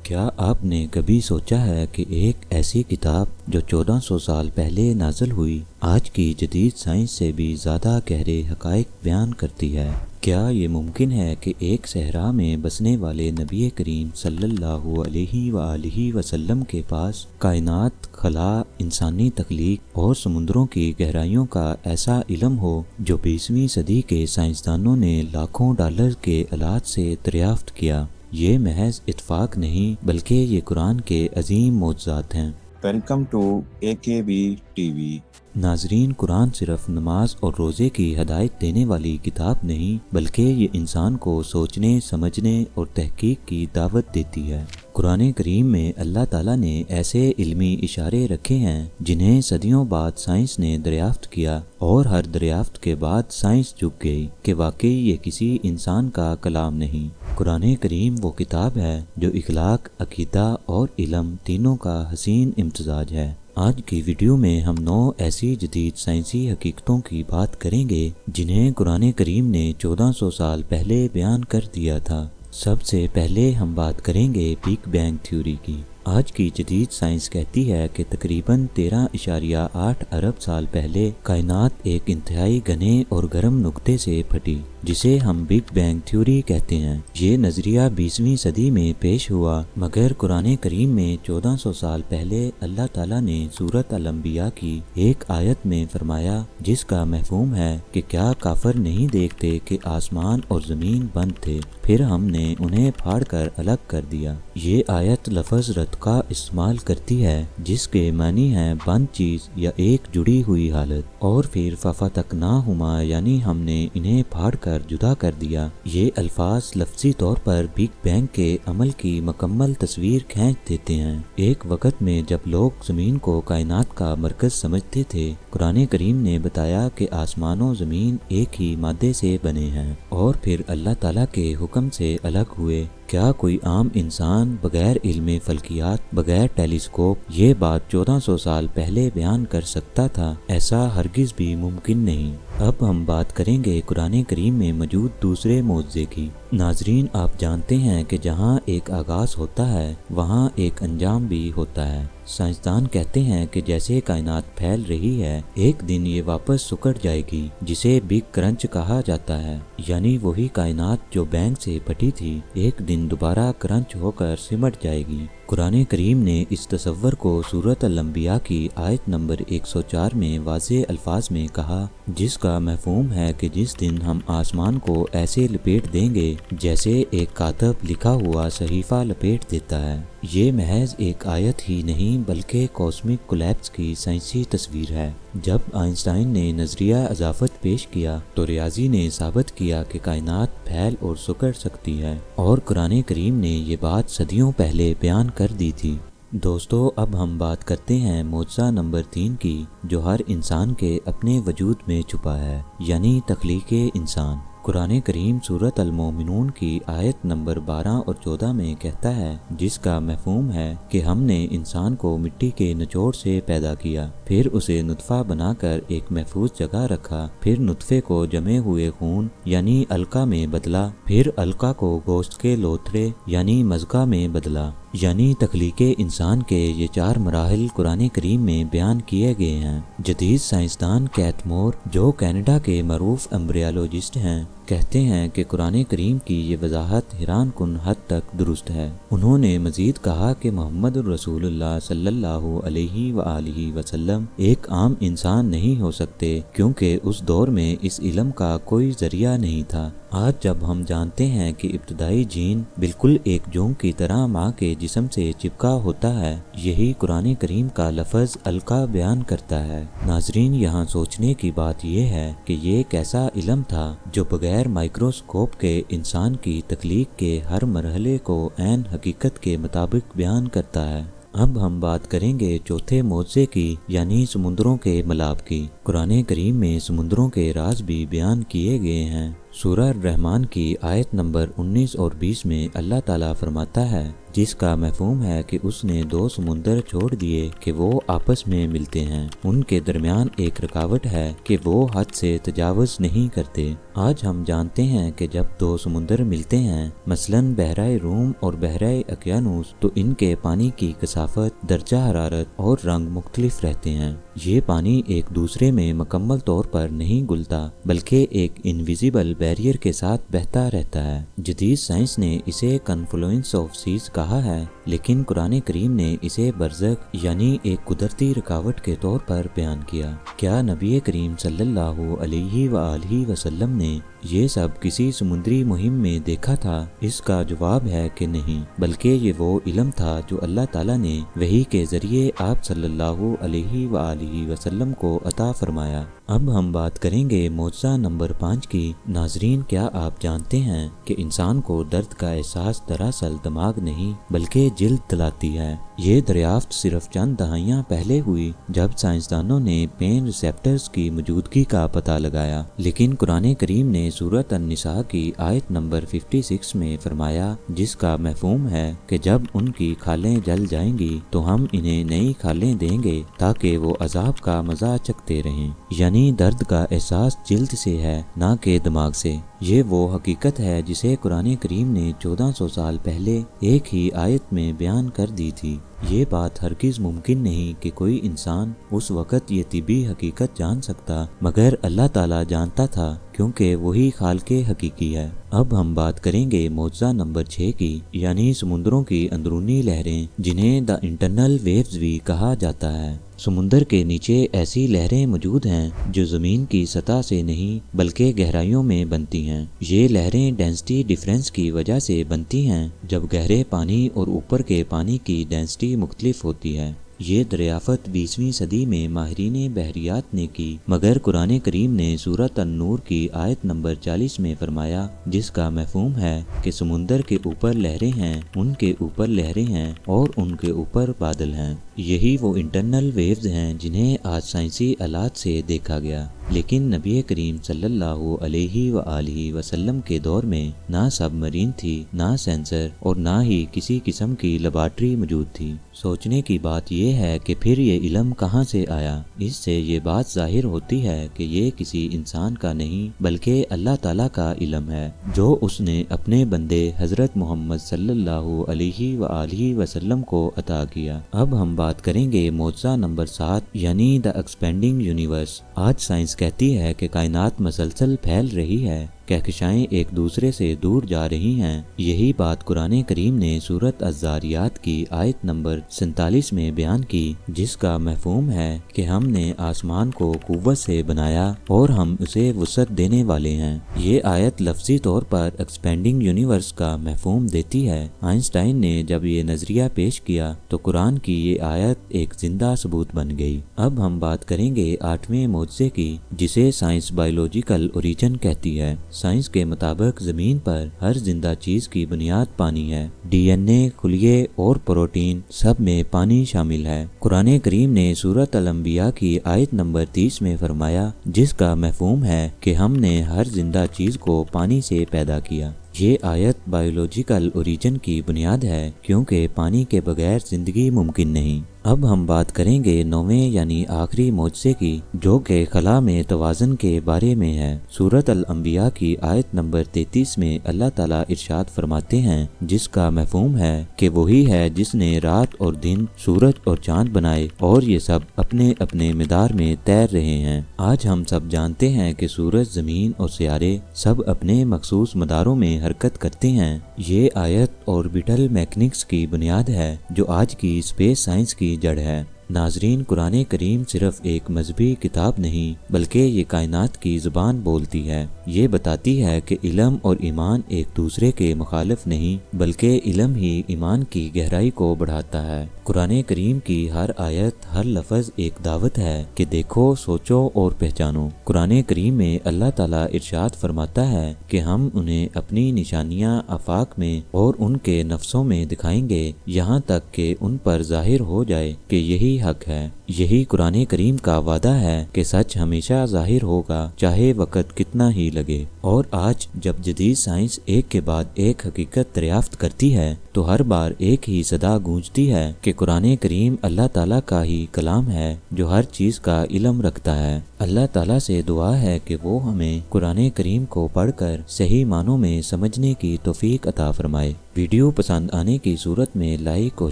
کیا آپ نے کبھی سوچا ہے کہ ایک ایسی کتاب جو 1400 سال پہلے نازل ہوئی آج کی جدید سائنس سے بھی زیادہ گہرے حقائق بیان کرتی ہے؟ کیا یہ ممکن ہے کہ ایک صحرا میں بسنے والے نبی کریم صلی اللہ علیہ وآلہ وسلم کے پاس کائنات، خلا، انسانی تخلیق اور سمندروں کی گہرائیوں کا ایسا علم ہو جو 20ویں صدی کے سائنسدانوں نے لاکھوں ڈالر کے آلات سے دریافت کیا؟ یہ محض اتفاق نہیں بلکہ یہ قرآن کے عظیم معجزات ہیں۔ Welcome to AKB TV۔ ناظرین، قرآن صرف نماز اور روزے کی ہدایت دینے والی کتاب نہیں بلکہ یہ انسان کو سوچنے، سمجھنے اور تحقیق کی دعوت دیتی ہے۔ قرآن کریم میں اللہ تعالیٰ نے ایسے علمی اشارے رکھے ہیں جنہیں صدیوں بعد سائنس نے دریافت کیا، اور ہر دریافت کے بعد سائنس جھک گئی کہ واقعی یہ کسی انسان کا کلام نہیں۔ قرآن کریم وہ کتاب ہے جو اخلاق، عقیدہ اور علم تینوں کا حسین امتزاج ہے۔ آج کی ویڈیو میں ہم 9 ایسی جدید سائنسی حقیقتوں کی بات کریں گے جنہیں قرآن کریم نے 1400 سال پہلے بیان کر دیا تھا۔ سب سے پہلے ہم بات کریں گے بگ بینگ تھیوری کی۔ آج کی جدید سائنس کہتی ہے کہ تقریباً 13.8 ارب سال پہلے کائنات ایک انتہائی گھنے اور گرم نقطے سے پھٹی جسے ہم بگ بینگ تھیوری کہتے ہیں۔ یہ نظریہ 20ویں صدی میں پیش ہوا، مگر قرآن کریم میں 1400 سال پہلے اللہ تعالیٰ نے سورۃ الانبیاء کی ایک آیت میں فرمایا، جس کا مفہوم ہے کہ کیا کافر نہیں دیکھتے کہ آسمان اور زمین بند تھے، پھر ہم نے انہیں پھاڑ کر الگ کر دیا۔ یہ آیت لفظ رت کا استعمال کرتی ہے جس کے معنی ہے بند چیز یا ایک جڑی ہوئی حالت، اور پھر ففتقناہما یعنی ہم نے انہیں پھاڑ کر جدا کر دیا۔ یہ الفاظ لفظی طور پر بگ بینگ کے عمل کی مکمل تصویر کھینچ دیتے ہیں۔ ایک وقت میں جب لوگ زمین کو کائنات کا مرکز سمجھتے تھے، قرآن کریم نے بتایا کہ آسمان و زمین ایک ہی مادے سے بنے ہیں اور پھر اللہ تعالیٰ کے حکم سے الگ ہوئے۔ کیا کوئی عام انسان بغیر علم فلکیات، بغیر ٹیلیسکوپ یہ بات 1400 سال پہلے بیان کر سکتا تھا؟ ایسا ہرگز بھی ممکن نہیں۔ اب ہم بات کریں گے قرآن کریم میں موجود دوسرے معجزے کی۔ ناظرین، آپ جانتے ہیں کہ جہاں ایک آغاز ہوتا ہے وہاں ایک انجام بھی ہوتا ہے۔ سائنسدان کہتے ہیں کہ جیسے کائنات پھیل رہی ہے، ایک دن یہ واپس سکڑ جائے گی جسے بگ کرنچ کہا جاتا ہے، یعنی وہی کائنات جو بینگ سے پھٹی تھی ایک دن دوبارہ کرنچ ہو کر سمٹ جائے گی۔ قرآن کریم نے اس تصور کو سورۃ الانبیاء کی آیت نمبر 104 میں واضح الفاظ میں کہا، جس کا مفہوم ہے کہ جس دن ہم آسمان کو ایسے لپیٹ دیں گے جیسے ایک کاتب لکھا ہوا صحیفہ لپیٹ دیتا ہے۔ یہ محض ایک آیت ہی نہیں بلکہ کاسمک کولیپس کی سائنسی تصویر ہے۔ جب آئنسٹائن نے نظریہ اضافت پیش کیا تو ریاضی نے ثابت کیا کہ کائنات پھیل اور سکڑ سکتی ہے، اور قرآن کریم نے یہ بات صدیوں پہلے بیان کر دی تھی۔ دوستو، اب ہم بات کرتے ہیں معجزہ نمبر 3 کی، جو ہر انسان کے اپنے وجود میں چھپا ہے، یعنی تخلیق انسان۔ قرآن کریم سورۃ المومنون کی آیت نمبر 12 اور 14 میں کہتا ہے، جس کا مفہوم ہے کہ ہم نے انسان کو مٹی کے نچوڑ سے پیدا کیا، پھر اسے نطفہ بنا کر ایک محفوظ جگہ رکھا، پھر نطفے کو جمے ہوئے خون یعنی علقہ میں بدلا، پھر علقہ کو گوشت کے لوتھڑے یعنی مضغہ میں بدلا۔ یعنی تخلیق انسان کے یہ 4 مراحل قرآن کریم میں بیان کیے گئے ہیں۔ جدید سائنسدان کیتھ مور، جو کینیڈا کے معروف ایمبریالوجسٹ ہیں، کہتے ہیں کہ قرآن کریم کی یہ وضاحت حیران کن حد تک درست ہے۔ انہوں نے مزید کہا کہ محمد رسول اللہ صلی اللہ علیہ وآلہ وسلم ایک عام انسان نہیں ہو سکتے، کیونکہ اس دور میں اس علم کا کوئی ذریعہ نہیں تھا۔ آج جب ہم جانتے ہیں کہ ابتدائی جین بالکل ایک جون کی طرح ماں کے جسم سے چپکا ہوتا ہے، یہی قرآن کریم کا لفظ علقہ بیان کرتا ہے۔ ناظرین، یہاں سوچنے کی بات یہ ہے کہ یہ ایک ایسا علم تھا جو بغیر مائکروسکوپ کے انسان کی تخلیق کے ہر مرحلے کو عین حقیقت کے مطابق بیان کرتا ہے۔ اب ہم بات کریں گے چوتھے معجزے کی، یعنی سمندروں کے ملاب کی۔ قرآن کریم میں سمندروں کے راز بھی بیان کیے گئے ہیں۔ سورہ الرحمن کی آیت نمبر 19 اور 20 میں اللہ تعالیٰ فرماتا ہے، جس کا مفہوم ہے کہ اس نے 2 سمندر چھوڑ دیے کہ وہ آپس میں ملتے ہیں، ان کے درمیان ایک رکاوٹ ہے کہ وہ حد سے تجاوز نہیں کرتے۔ آج ہم جانتے ہیں کہ جب 2 سمندر ملتے ہیں، مثلاً بحیرہ روم اور بحیرہ اقیانوس، تو ان کے پانی کی کثافت، درجہ حرارت اور رنگ مختلف رہتے ہیں۔ یہ پانی ایک دوسرے میں مکمل طور پر نہیں گلتا، بلکہ ایک انویزیبل بیریئر کے ساتھ بہتا رہتا ہے۔ جدید سائنس نے اسے کنفلوئنس آف سیز کہا ہے، لیکن قرآن کریم نے اسے برزخ یعنی ایک قدرتی رکاوٹ کے طور پر بیان کیا۔ کیا نبی کریم صلی اللہ علیہ وآلہ وسلم نے یہ سب کسی سمندری مہم میں دیکھا تھا؟ اس کا جواب ہے کہ نہیں، بلکہ یہ وہ علم تھا جو اللہ تعالیٰ نے وحی کے ذریعے آپ صلی اللہ علیہ وآلہ وسلم کو عطا فرمایا۔ اب ہم بات کریں گے معجزہ نمبر 5 کی۔ ناظرین، کیا آپ جانتے ہیں کہ انسان کو درد کا احساس دراصل دماغ نہیں بلکہ جلد دلاتی ہے؟ یہ دریافت صرف چند دہائیاں پہلے ہوئی جب سائنسدانوں نے پین ریسیپٹرز کی موجودگی کا پتہ لگایا، لیکن قرآن کریم نے سورۃ النساء کی آیت نمبر 56 میں فرمایا، جس کا مفہوم ہے کہ جب ان کی کھالیں جل جائیں گی تو ہم انہیں نئی کھالیں دیں گے تاکہ وہ عذاب کا مزہ چکھتے رہیں۔ یعنی درد کا احساس جلد سے ہے، نہ کہ دماغ سے۔ یہ وہ حقیقت ہے جسے قرآن کریم نے 1400 سال پہلے ایک ہی آیت میں بیان کر دی تھی۔ یہ بات ہرگز ممکن نہیں کہ کوئی انسان اس وقت یہ طبی حقیقت جان سکتا، مگر اللہ تعالیٰ جانتا تھا، کیونکہ وہی خالق حقیقی ہے۔ اب ہم بات کریں گے معجزہ نمبر 6 کی، یعنی سمندروں کی اندرونی لہریں، جنہیں دا انٹرنل ویوز بھی کہا جاتا ہے۔ سمندر کے نیچے ایسی لہریں موجود ہیں جو زمین کی سطح سے نہیں بلکہ گہرائیوں میں بنتی ہیں۔ یہ لہریں ڈینسٹی ڈفرینس کی وجہ سے بنتی ہیں، جب گہرے پانی اور اوپر کے پانی کی ڈینسٹی مختلف ہوتی ہے۔ یہ دریافت 20ویں صدی میں ماہرین بحریات نے کی، مگر قرآن کریم نے سورۃ النور کی آیت نمبر 40 میں فرمایا، جس کا مفہوم ہے کہ سمندر کے اوپر لہریں ہیں، ان کے اوپر لہریں ہیں اور ان کے اوپر بادل ہیں۔ یہی وہ انٹرنل ویوز ہیں جنہیں آج سائنسی آلات سے دیکھا گیا، لیکن نبی کریم صلی اللہ علیہ وآلہ وسلم کے دور میں نہ سب مرین تھی، نہ سینسر اور نہ ہی کسی قسم کی لیبارٹری موجود تھی۔ سوچنے کی بات یہ ہے کہ پھر یہ علم کہاں سے آیا؟ اس سے یہ بات ظاہر ہوتی ہے کہ یہ کسی انسان کا نہیں بلکہ اللہ تعالیٰ کا علم ہے، جو اس نے اپنے بندے حضرت محمد صلی اللہ علیہ وآلہ وسلم کو عطا کیا۔ اب ہم بات کریں گے معجزہ نمبر 7، یعنی دا ایکسپینڈنگ یونیورس۔ آج سائنس کہتی ہے کہ کائنات مسلسل پھیل رہی ہے، کہکشائیں ایک دوسرے سے دور جا رہی ہیں۔ یہی بات قرآن کریم نے سورۃ الذاریات کی آیت نمبر 47 میں بیان کی، جس کا مفہوم ہے کہ ہم نے آسمان کو قوت سے بنایا اور ہم اسے وسعت دینے والے ہیں۔ یہ آیت لفظی طور پر ایکسپینڈنگ یونیورس کا مفہوم دیتی ہے۔ آئنسٹائن نے جب یہ نظریہ پیش کیا تو قرآن کی یہ آیت ایک زندہ ثبوت بن گئی۔ اب ہم بات کریں گے 8ویں معجزے کی، جسے سائنس بایولوجیکل اوریجن کہتی ہے۔ سائنس کے مطابق زمین پر ہر زندہ چیز کی بنیاد پانی ہے۔ ڈی این اے، خلیے اور پروٹین سب میں پانی شامل ہے۔ قرآن کریم نے سورۃ الانبیاء کی آیت نمبر 30 میں فرمایا، جس کا مفہوم ہے کہ ہم نے ہر زندہ چیز کو پانی سے پیدا کیا۔ یہ آیت بایولوجیکل اوریجن کی بنیاد ہے، کیونکہ پانی کے بغیر زندگی ممکن نہیں۔ اب ہم بات کریں گے 9ویں یعنی آخری معجزے کی، جو کہ خلا میں توازن کے بارے میں ہے۔ سورۃ الانبیاء کی آیت نمبر 33 میں اللہ تعالیٰ ارشاد فرماتے ہیں، جس کا مفہوم ہے کہ وہی ہے جس نے رات اور دن، سورج اور چاند بنائے اور یہ سب اپنے اپنے مدار میں تیر رہے ہیں۔ آج ہم سب جانتے ہیں کہ سورج، زمین اور سیارے سب اپنے مخصوص مداروں میں حرکت کرتے ہیں۔ یہ آیت آربیٹل میکینکس کی بنیاد ہے، جو آج کی اسپیس سائنس کی جڑ ہے۔ ناظرین، قرآن کریم صرف ایک مذہبی کتاب نہیں بلکہ یہ کائنات کی زبان بولتی ہے۔ یہ بتاتی ہے کہ علم اور ایمان ایک دوسرے کے مخالف نہیں بلکہ علم ہی ایمان کی گہرائی کو بڑھاتا ہے۔ قرآن کریم کی ہر آیت، ہر لفظ ایک دعوت ہے کہ دیکھو، سوچو اور پہچانو۔ قرآن کریم میں اللہ تعالیٰ ارشاد فرماتا ہے کہ ہم انہیں اپنی نشانیاں آفاق میں اور ان کے نفسوں میں دکھائیں گے، یہاں تک کہ ان پر ظاہر ہو جائے کہ یہی ہی حق ہے۔ یہی قرآن کریم کا وعدہ ہے کہ سچ ہمیشہ ظاہر ہوگا چاہے وقت کتنا ہی لگے۔ اور آج جب جدید سائنس ایک کے بعد ایک حقیقت دریافت کرتی ہے تو ہر بار ایک ہی صدا گونجتی ہے کہ قرآن کریم اللہ تعالیٰ کا ہی کلام ہے جو ہر چیز کا علم رکھتا ہے۔ اللہ تعالیٰ سے دعا ہے کہ وہ ہمیں قرآن کریم کو پڑھ کر صحیح معنوں میں سمجھنے کی توفیق عطا فرمائے۔ ویڈیو پسند آنے کی صورت میں لائک اور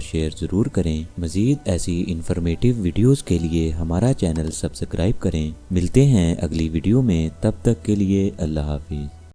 شیئر ضرور کریں۔ مزید ایسی انفارمیٹیو ویڈیوز کے لیے ہمارا چینل سبسکرائب کریں۔ ملتے ہیں اگلی ویڈیو میں، تب تک کے لیے اللہ حافظ۔